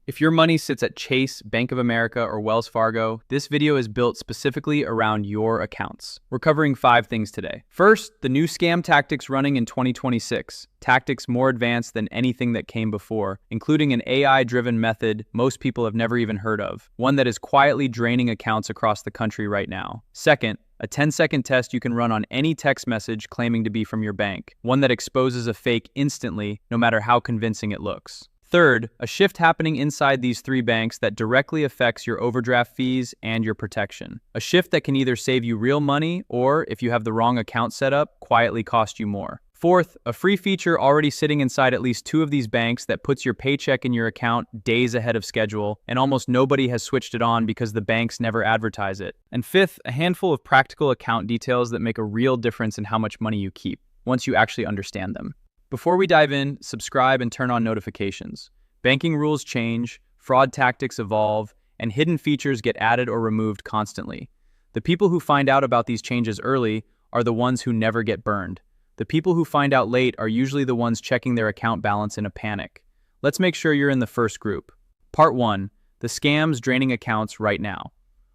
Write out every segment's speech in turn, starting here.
If your money sits at Chase, Bank of America, or Wells Fargo, this video is built specifically around your accounts. We're covering 5 things today. First, the new scam tactics running in 2026. Tactics more advanced than anything that came before, including an AI-driven method most people have never even heard of, one that is quietly draining accounts across the country right now. Second, a 10-second test you can run on any text message claiming to be from your bank, one that exposes a fake instantly, no matter how convincing it looks. Third, a shift happening inside these 3 banks that directly affects your overdraft fees and your protection. A shift that can either save you real money or, if you have the wrong account set up, quietly cost you more. Fourth, a free feature already sitting inside at least 2 of these banks that puts your paycheck in your account days ahead of schedule, and almost nobody has switched it on because the banks never advertise it. And fifth, a handful of practical account details that make a real difference in how much money you keep, once you actually understand them. Before we dive in, subscribe and turn on notifications. Banking rules change, fraud tactics evolve, and hidden features get added or removed constantly. The people who find out about these changes early are the ones who never get burned. The people who find out late are usually the ones checking their account balance in a panic. Let's make sure you're in the first group. Part 1. The scams draining accounts right now.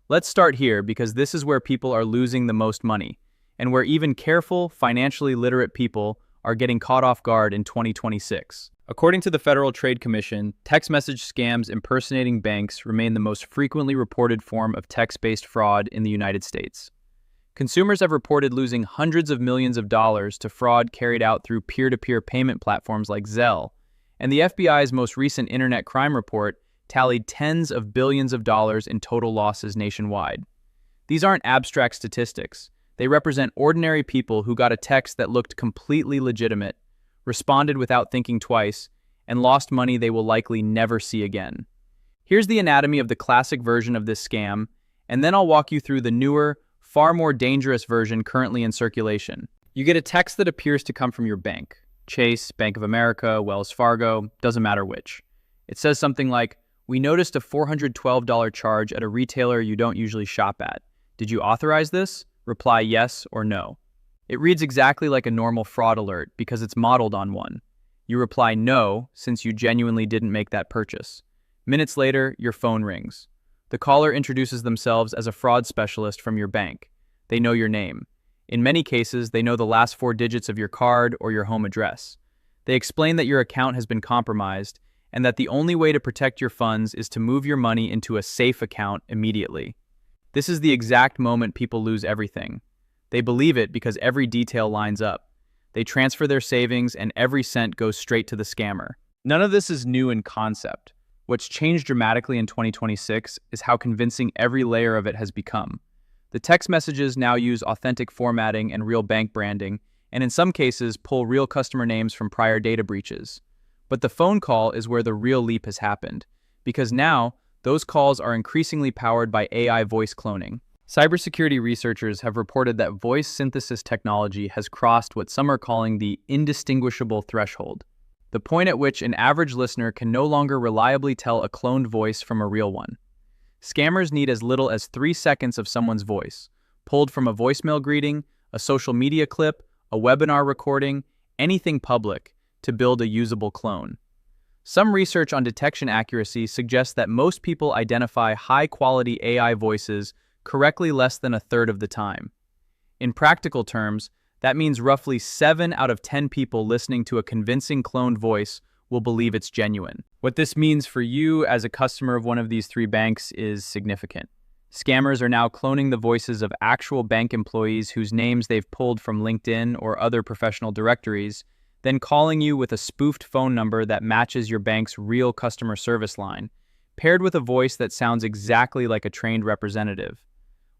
Let's start here because this is where people are losing the most money, and where even careful, financially literate people are getting caught off guard in 2026. According to the Federal Trade Commission, text message scams impersonating banks remain the most frequently reported form of text-based fraud in the United States. Consumers have reported losing hundreds of millions of dollars to fraud carried out through peer-to-peer payment platforms like Zelle, and the FBI's most recent internet crime report tallied tens of billions of dollars in total losses nationwide. These aren't abstract statistics. They represent ordinary people who got a text that looked completely legitimate, responded without thinking twice, and lost money they will likely never see again. Here's the anatomy of the classic version of this scam, and then I'll walk you through the newer, far more dangerous version currently in circulation. You get a text that appears to come from your bank. Chase, Bank of America, Wells Fargo, doesn't matter which. It says something like, "We noticed a $412 charge at a retailer you don't usually shop at. Did you authorize this? Reply yes or no." It reads exactly like a normal fraud alert because it's modeled on one. You reply no, since you genuinely didn't make that purchase. Minutes later, your phone rings. The caller introduces themselves as a fraud specialist from your bank. They know your name. In many cases, they know the last 4 digits of your card or your home address. They explain that your account has been compromised and that the only way to protect your funds is to move your money into a safe account immediately. This is the exact moment people lose everything. They believe it because every detail lines up. They transfer their savings and every cent goes straight to the scammer. None of this is new in concept. What's changed dramatically in 2026 is how convincing every layer of it has become. The text messages now use authentic formatting and real bank branding, and in some cases pull real customer names from prior data breaches. But the phone call is where the real leap has happened, because now those calls are increasingly powered by AI voice cloning. Cybersecurity researchers have reported that voice synthesis technology has crossed what some are calling the indistinguishable threshold, the point at which an average listener can no longer reliably tell a cloned voice from a real one. Scammers need as little as 3 seconds of someone's voice, pulled from a voicemail greeting, a social media clip, a webinar recording, anything public, to build a usable clone. Some research on detection accuracy suggests that most people identify high-quality AI voices correctly less than a third of the time. In practical terms, that means roughly 7 out of 10 people listening to a convincing cloned voice will believe it's genuine. What this means for you as a customer of one of these 3 banks is significant. Scammers are now cloning the voices of actual bank employees whose names they've pulled from LinkedIn or other professional directories, then calling you with a spoofed phone number that matches your bank's real customer service line, paired with a voice that sounds exactly like a trained representative.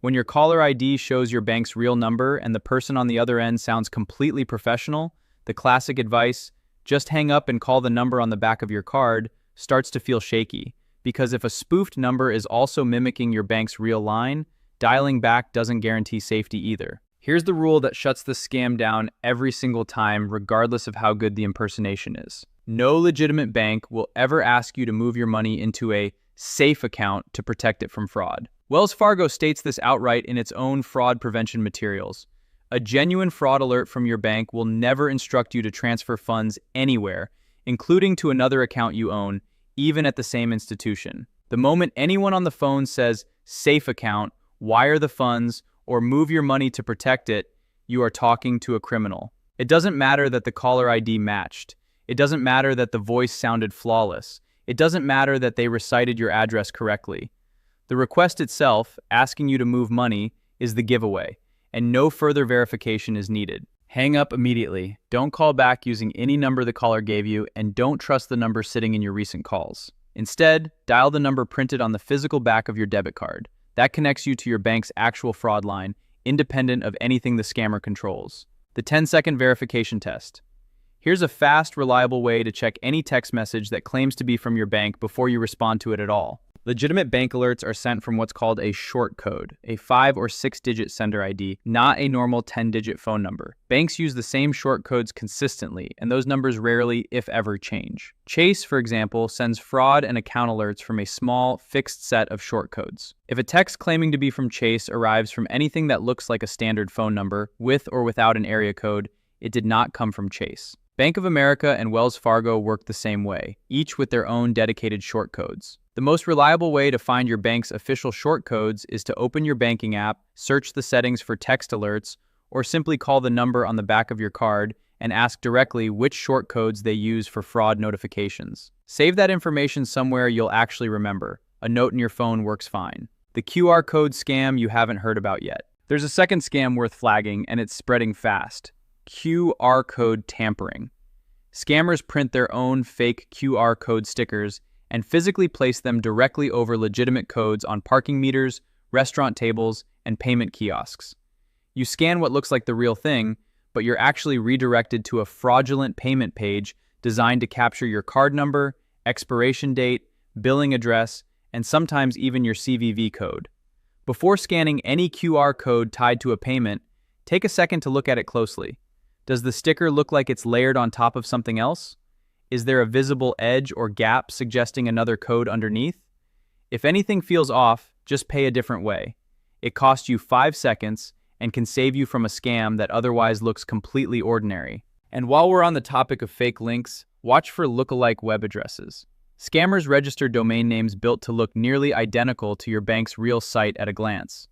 When your caller ID shows your bank's real number and the person on the other end sounds completely professional, the classic advice, "Just hang up and call the number on the back of your card," starts to feel shaky, because if a spoofed number is also mimicking your bank's real line, dialing back doesn't guarantee safety either. Here's the rule that shuts the scam down every single time, regardless of how good the impersonation is. No legitimate bank will ever ask you to move your money into a safe account to protect it from fraud. Wells Fargo states this outright in its own fraud prevention materials. A genuine fraud alert from your bank will never instruct you to transfer funds anywhere, including to another account you own, even at the same institution. The moment anyone on the phone says, safe account, wire the funds, or move your money to protect it, you are talking to a criminal. It doesn't matter that the caller ID matched. It doesn't matter that the voice sounded flawless. It doesn't matter that they recited your address correctly. The request itself, asking you to move money, is the giveaway, and no further verification is needed. Hang up immediately. Don't call back using any number the caller gave you, and don't trust the number sitting in your recent calls. Instead, dial the number printed on the physical back of your debit card. That connects you to your bank's actual fraud line, independent of anything the scammer controls. The 10-second verification test. Here's a fast, reliable way to check any text message that claims to be from your bank before you respond to it at all. Legitimate bank alerts are sent from what's called a short code, a 5 or 6-digit sender ID, not a normal 10-digit phone number. Banks use the same short codes consistently, and those numbers rarely, if ever, change. Chase, for example, sends fraud and account alerts from a small, fixed set of short codes. If a text claiming to be from Chase arrives from anything that looks like a standard phone number, with or without an area code, it did not come from Chase. Bank of America and Wells Fargo work the same way, each with their own dedicated short codes. The most reliable way to find your bank's official short codes is to open your banking app, search the settings for text alerts, or simply call the number on the back of your card and ask directly which short codes they use for fraud notifications. Save that information somewhere you'll actually remember. A note in your phone works fine. The QR code scam you haven't heard about yet. There's a second scam worth flagging, and it's spreading fast. QR code tampering. Scammers print their own fake QR code stickers and physically place them directly over legitimate codes on parking meters, restaurant tables, and payment kiosks. You scan what looks like the real thing, but you're actually redirected to a fraudulent payment page designed to capture your card number, expiration date, billing address, and sometimes even your CVV code. Before scanning any QR code tied to a payment, take a second to look at it closely. Does the sticker look like it's layered on top of something else? Is there a visible edge or gap suggesting another code underneath? If anything feels off, just pay a different way. It costs you 5 seconds and can save you from a scam that otherwise looks completely ordinary. And while we're on the topic of fake links, watch for lookalike web addresses. Scammers register domain names built to look nearly identical to your bank's real site at a glance.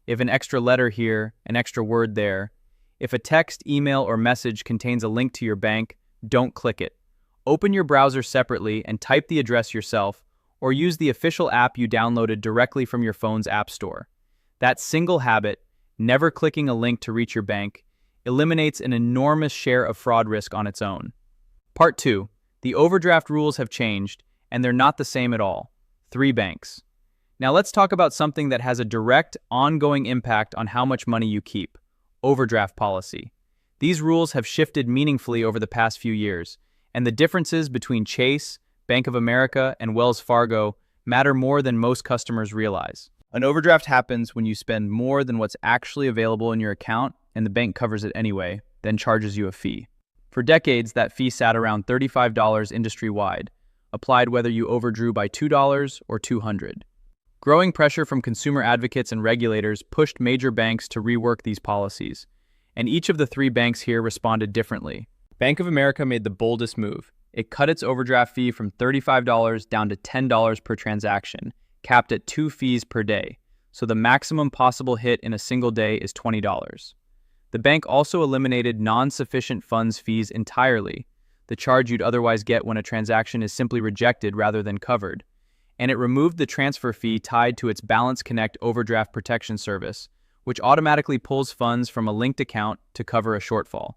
If an extra letter here, an extra word there, if a text, email, or message contains a link to your bank, don't click it. Open your browser separately and type the address yourself, or use the official app you downloaded directly from your phone's app store. That single habit, never clicking a link to reach your bank, eliminates an enormous share of fraud risk on its own. Part 2. The overdraft rules have changed, and they're not the same at all. 3 banks. Now let's talk about something that has a direct, ongoing impact on how much money you keep. Overdraft policy. These rules have shifted meaningfully over the past few years, and the differences between Chase, Bank of America, and Wells Fargo matter more than most customers realize. An overdraft happens when you spend more than what's actually available in your account, and the bank covers it anyway, then charges you a fee. For decades, that fee sat around $35 industry-wide, applied whether you overdrew by $2 or $200. Growing pressure from consumer advocates and regulators pushed major banks to rework these policies, and each of the 3 banks here responded differently. Bank of America made the boldest move. It cut its overdraft fee from $35 down to $10 per transaction, capped at 2 fees per day, so the maximum possible hit in a single day is $20. The bank also eliminated non-sufficient funds fees entirely, the charge you'd otherwise get when a transaction is simply rejected rather than covered, and it removed the transfer fee tied to its Balance Connect overdraft protection service, which automatically pulls funds from a linked account to cover a shortfall.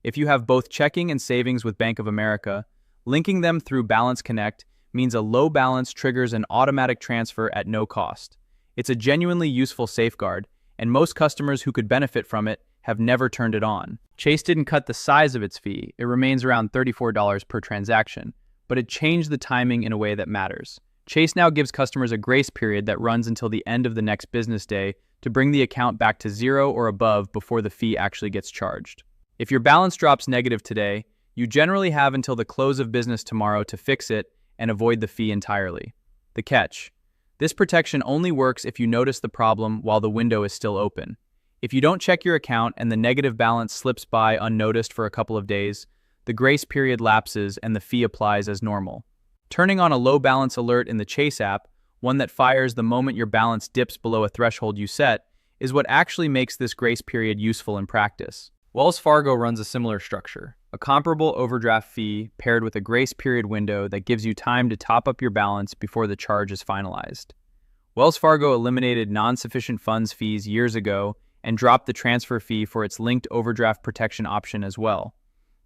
If you have both checking and savings with Bank of America, linking them through Balance Connect means a low balance triggers an automatic transfer at no cost. It's a genuinely useful safeguard, and most customers who could benefit from it have never turned it on. Chase didn't cut the size of its fee. It remains around $34 per transaction, but it changed the timing in a way that matters. Chase now gives customers a grace period that runs until the end of the next business day to bring the account back to 0 or above before the fee actually gets charged. If your balance drops negative today, you generally have until the close of business tomorrow to fix it and avoid the fee entirely. The catch: this protection only works if you notice the problem while the window is still open. If you don't check your account and the negative balance slips by unnoticed for a couple of days, the grace period lapses and the fee applies as normal. Turning on a low balance alert in the Chase app, one that fires the moment your balance dips below a threshold you set, is what actually makes this grace period useful in practice. Wells Fargo runs a similar structure, a comparable overdraft fee paired with a grace period window that gives you time to top up your balance before the charge is finalized. Wells Fargo eliminated non-sufficient funds fees years ago and dropped the transfer fee for its linked overdraft protection option as well.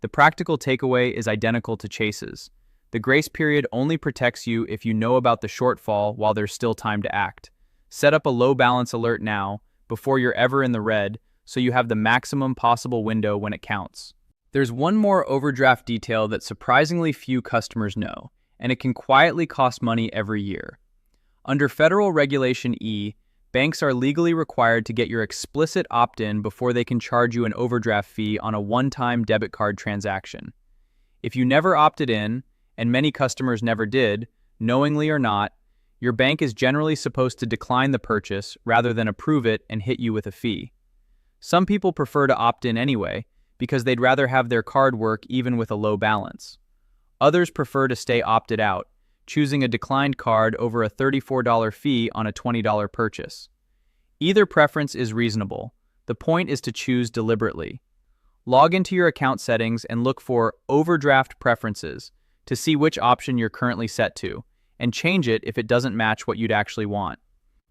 The practical takeaway is identical to Chase's. The grace period only protects you if you know about the shortfall while there's still time to act. Set up a low balance alert now, before you're ever in the red, so you have the maximum possible window when it counts. There's one more overdraft detail that surprisingly few customers know, and it can quietly cost money every year. Under Federal Regulation E, banks are legally required to get your explicit opt-in before they can charge you an overdraft fee on a one-time debit card transaction. If you never opted in, and many customers never did, knowingly or not, your bank is generally supposed to decline the purchase rather than approve it and hit you with a fee. Some people prefer to opt in anyway, because they'd rather have their card work even with a low balance. Others prefer to stay opted out, choosing a declined card over a $34 fee on a $20 purchase. Either preference is reasonable. The point is to choose deliberately. Log into your account settings and look for Overdraft Preferences to see which option you're currently set to, and change it if it doesn't match what you'd actually want.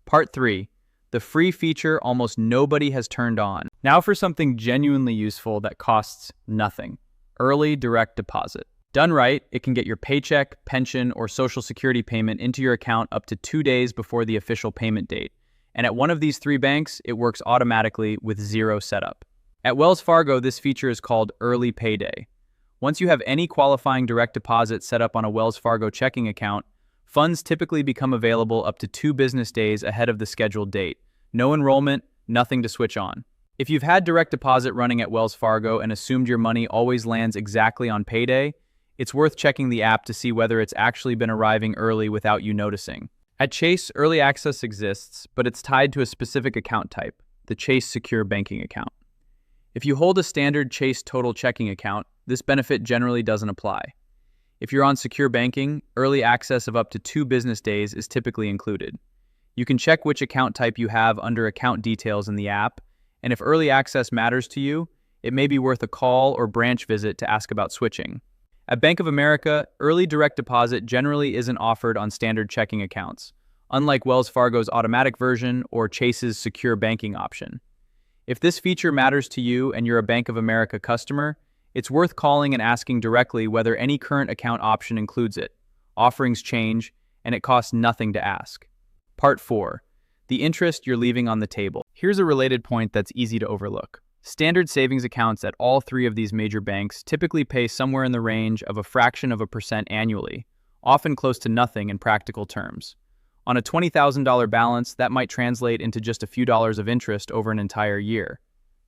Part 3. The free feature almost nobody has turned on. Now for something genuinely useful that costs nothing. Early direct deposit. Done right, it can get your paycheck, pension, or Social Security payment into your account up to 2 days before the official payment date. And at one of these 3 banks, it works automatically with zero setup. At Wells Fargo, this feature is called Early Payday. Once you have any qualifying direct deposit set up on a Wells Fargo checking account, funds typically become available up to 2 business days ahead of the scheduled date. No enrollment, nothing to switch on. If you've had direct deposit running at Wells Fargo and assumed your money always lands exactly on payday, it's worth checking the app to see whether it's actually been arriving early without you noticing. At Chase, early access exists, but it's tied to a specific account type, the Chase Secure Banking account. If you hold a standard Chase Total Checking account, this benefit generally doesn't apply. If you're on secure banking, early access of up to 2 business days is typically included. You can check which account type you have under account details in the app, and if early access matters to you, it may be worth a call or branch visit to ask about switching. At Bank of America, early direct deposit generally isn't offered on standard checking accounts, unlike Wells Fargo's automatic version or Chase's secure banking option. If this feature matters to you and you're a Bank of America customer, it's worth calling and asking directly whether any current account option includes it. Offerings change, and it costs nothing to ask. Part 4. The interest you're leaving on the table. Here's a related point that's easy to overlook. Standard savings accounts at all 3 of these major banks typically pay somewhere in the range of a fraction of a percent annually, often close to nothing in practical terms. On a $20,000 balance, that might translate into just a few dollars of interest over an entire year.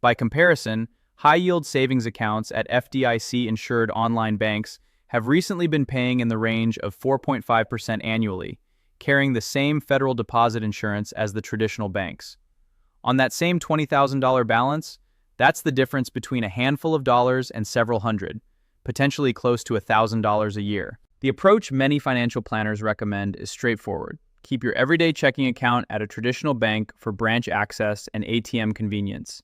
By comparison, high-yield savings accounts at FDIC-insured online banks have recently been paying in the range of 4.5% annually, carrying the same federal deposit insurance as the traditional banks. On that same $20,000 balance, that's the difference between a handful of dollars and several hundred, potentially close to $1,000 a year. The approach many financial planners recommend is straightforward. Keep your everyday checking account at a traditional bank for branch access and ATM convenience,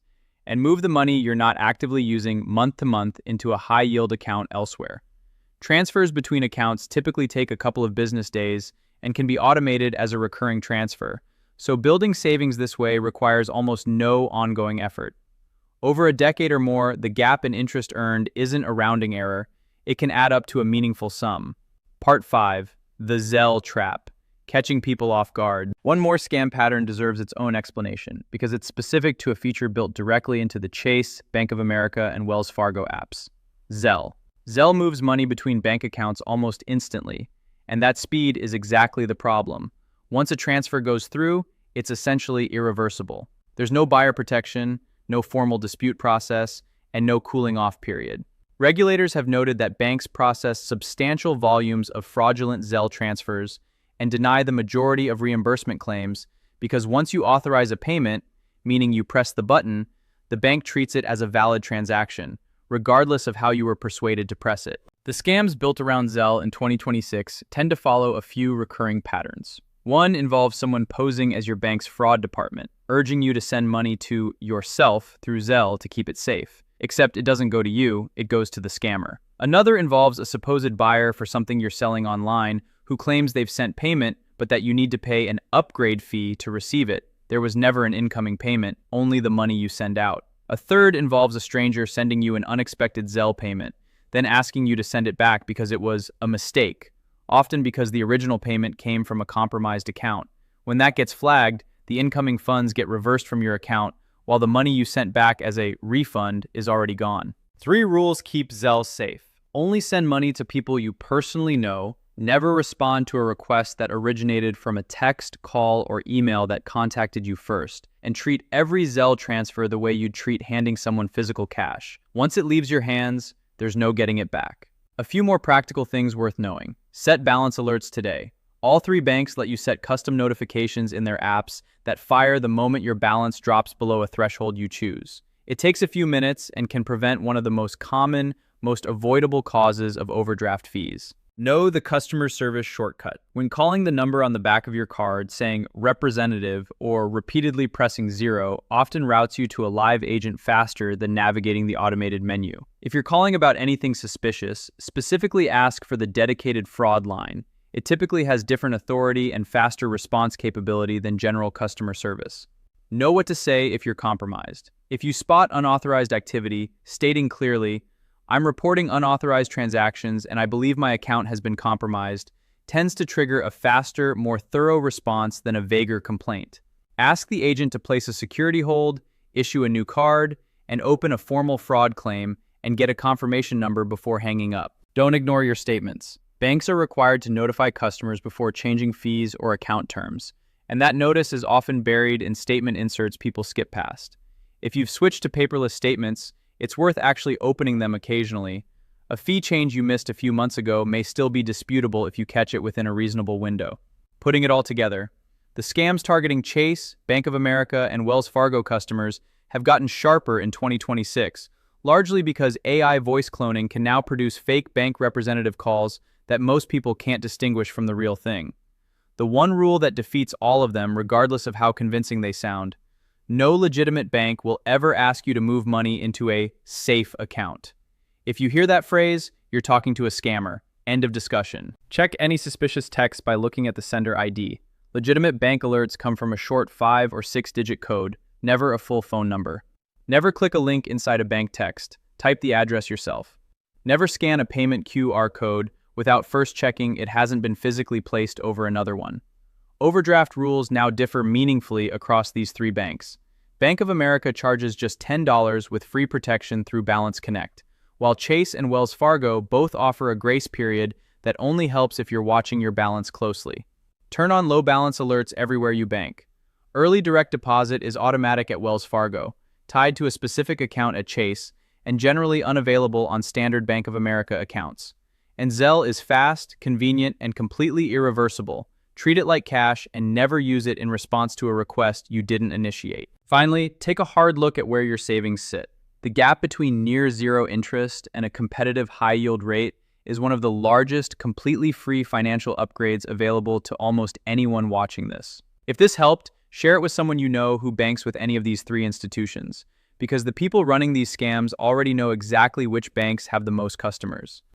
and move the money you're not actively using month to month into a high-yield account elsewhere. Transfers between accounts typically take a couple of business days and can be automated as a recurring transfer, so building savings this way requires almost no ongoing effort. Over a decade or more, the gap in interest earned isn't a rounding error. It can add up to a meaningful sum. Part 5. The Zelle Trap. Catching people off guard. One more scam pattern deserves its own explanation because it's specific to a feature built directly into the Chase, Bank of America, and Wells Fargo apps. Zelle. Zelle moves money between bank accounts almost instantly, and that speed is exactly the problem. Once a transfer goes through, it's essentially irreversible. There's no buyer protection, no formal dispute process, and no cooling off period. Regulators have noted that banks process substantial volumes of fraudulent Zelle transfers and deny the majority of reimbursement claims because once you authorize a payment, meaning you press the button, the bank treats it as a valid transaction, regardless of how you were persuaded to press it. The scams built around Zelle in 2026 tend to follow a few recurring patterns. One involves someone posing as your bank's fraud department, urging you to send money to yourself through Zelle to keep it safe. Except it doesn't go to you, it goes to the scammer. Another involves a supposed buyer for something you're selling online who claims they've sent payment, but that you need to pay an upgrade fee to receive it. There was never an incoming payment, only the money you send out. A third involves a stranger sending you an unexpected Zelle payment, then asking you to send it back because it was a mistake, often because the original payment came from a compromised account. When that gets flagged, the incoming funds get reversed from your account, while the money you sent back as a refund is already gone. 3 rules keep Zelle safe. Only send money to people you personally know. Never respond to a request that originated from a text, call, or email that contacted you first. And treat every Zelle transfer the way you'd treat handing someone physical cash. Once it leaves your hands, there's no getting it back. A few more practical things worth knowing. Set balance alerts today. All 3 banks let you set custom notifications in their apps that fire the moment your balance drops below a threshold you choose. It takes a few minutes and can prevent one of the most common, most avoidable causes of overdraft fees. Know the customer service shortcut. When calling the number on the back of your card, saying representative or repeatedly pressing 0 often routes you to a live agent faster than navigating the automated menu. If you're calling about anything suspicious, specifically ask for the dedicated fraud line. It typically has different authority and faster response capability than general customer service. Know what to say if you're compromised. If you spot unauthorized activity, stating clearly, "I'm reporting unauthorized transactions and I believe my account has been compromised," tends to trigger a faster, more thorough response than a vaguer complaint. Ask the agent to place a security hold, issue a new card, and open a formal fraud claim and get a confirmation number before hanging up. Don't ignore your statements. Banks are required to notify customers before changing fees or account terms, and that notice is often buried in statement inserts people skip past. If you've switched to paperless statements, it's worth actually opening them occasionally. A fee change you missed a few months ago may still be disputable if you catch it within a reasonable window. Putting it all together, the scams targeting Chase, Bank of America, and Wells Fargo customers have gotten sharper in 2026, largely because AI voice cloning can now produce fake bank representative calls that most people can't distinguish from the real thing. The one rule that defeats all of them, regardless of how convincing they sound: no legitimate bank will ever ask you to move money into a safe account. If you hear that phrase, you're talking to a scammer. End of discussion. Check any suspicious text by looking at the sender ID. Legitimate bank alerts come from a short 5 or 6-digit code, never a full phone number. Never click a link inside a bank text. Type the address yourself. Never scan a payment QR code without first checking it hasn't been physically placed over another one. Overdraft rules now differ meaningfully across these 3 banks. Bank of America charges just $10 with free protection through Balance Connect, while Chase and Wells Fargo both offer a grace period that only helps if you're watching your balance closely. Turn on low balance alerts everywhere you bank. Early direct deposit is automatic at Wells Fargo, tied to a specific account at Chase, and generally unavailable on standard Bank of America accounts. And Zelle is fast, convenient, and completely irreversible. Treat it like cash and never use it in response to a request you didn't initiate. Finally, take a hard look at where your savings sit. The gap between near zero interest and a competitive high-yield rate is one of the largest, completely free financial upgrades available to almost anyone watching this. If this helped, share it with someone you know who banks with any of these 3 institutions, because the people running these scams already know exactly which banks have the most customers.